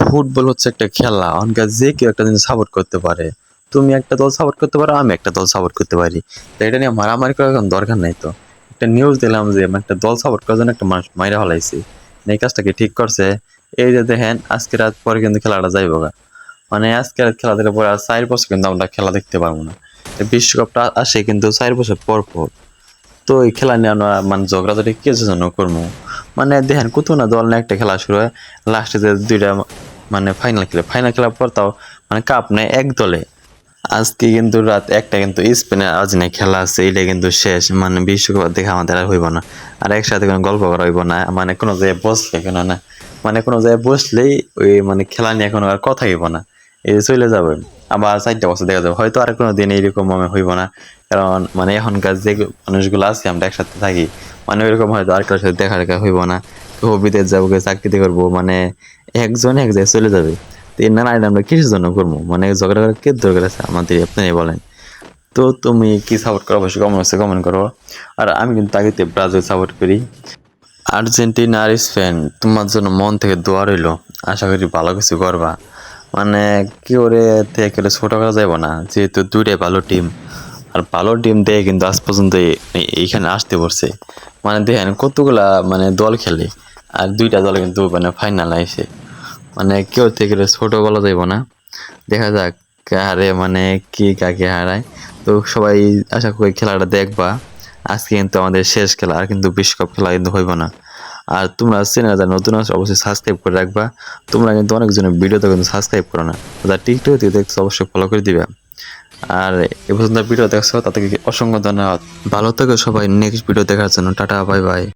Football হচ্ছে একটা খেলা, অনকা যে কেউ একটা জিনিস সাপোর্ট করতে পারে। তুমি একটা দল সাপোর্ট করতে পারো, আমি একটা দল সাপোর্ট করতে পারি। তো এটা নিয়ে মারামারি করার কোনো দরকার নাই তো। একটা নিউজ দিলাম যে একটা দল সাপোর্ট করার জন্য একটা মানুষ মাইরা হলাইছে, এই কাজটা কি ঠিক করছে? এই যে দেখেন আজকে রাত পরে কিন্তু খেলাটা যাইব গা, মানে আজকে রাত খেলা দিলে পরে আর 4 বছর কিন্তু আমরা খেলা দেখতে পারবো না। এই বিশ্বকাপটা আসে কিন্তু 4 বছর পর পর। তো এই খেলা নিয়ে আমরা মানে ঝগড়াঝাটি কিসের জন্য করবো? মানে দেখেন কত না দল নিয়ে একটা খেলা শুরু হয়, লাস্টে যে দুইটা মানে ফাইনাল খেলার পর তাও মানে কাপ নেয় এক দলে। আজকে কিন্তু রাত একটা কিন্তু স্পেনের আর্জেন্টিনা খেলা আছে, এটা কিন্তু শেষ, মানে বিশ্বকাপ দেখা আমাদের আর হইব না। আর একসাথে কোনো গল্প করা হইব না, মানে কোনো জায়গায় বসলে কেন না, মানে কোনো জায়গায় বসলেই ওই মানে খেলা নিয়ে কোনো আর কথা হইব না, এই যে চলে যাবে। আবার 4টা বছর দেখা যাবে, হয়তো আর কোনো দিন এইরকম আমি হইব না। কারণ মানে এখনকার যে মানুষগুলো আছে আমরা একসাথে থাকি, মানে ওইরকম হয়তো আর কারোর সাথে দেখা রেখা হইব না। কেউ বিদেশ যাবো, কেউ চাকরিতে করবো, মানে একজন এক জায়গায় চলে যাবে। তো এই নানা আমরা কিসের জন্য করবো? মানে ঝগড়া করার কি দরকার আছে আমাদের, আপনি বলেন। তো তুমি কি সাপোর্ট করো অবশ্যই কমেন্ট করো। আর আমি কিন্তু আগে ব্রাজিল সাপোর্ট করি। আর্জেন্টিনার স্পেন তোমার জন্য মন থেকে দোয়া রইলো, আশা করি ভালো কিছু করবা। মানে কি করে থেকে ছোট করা যাবে না, যেহেতু দুইটাই ভালো টিম। আর ভালো টিম দিয়ে কিন্তু আজ পর্যন্ত এইখানে আসতে পারছে। মানে দেখেন কতগুলা মানে দল খেলে, আর দুইটা দল কিন্তু মানে ফাইনাল আইছে। মানে কেউ থেকে ছোট বলা যাইব না। দেখা যাক কে হারে, মানে কি কাকে হারায়। তো সবাই আশা করি খেলাটা দেখবা। আজকে কিন্তু আমাদের শেষ খেলা, আর কিন্তু বিশ্বকাপ খেলা কিন্তু হইব না। আর তোমরা চ্যানেল যারা নতুন আছো অবশ্যই সাবস্ক্রাইব করে রাখবা। তোমরা কিন্তু অনেকজনের ভিডিওতে কিন্তু সাবস্ক্রাইব করো না, যারা টিকটক থেকে দেখছো অবশ্যই ফলো করে দিবে। আর এ পর্যন্ত ভিডিও দেখছো তাদেরকে অসংখ্য ধন্যবাদ। ভালো থেকো সবাই, নেক্সট ভিডিও দেখার জন্য। Tata, bye bye.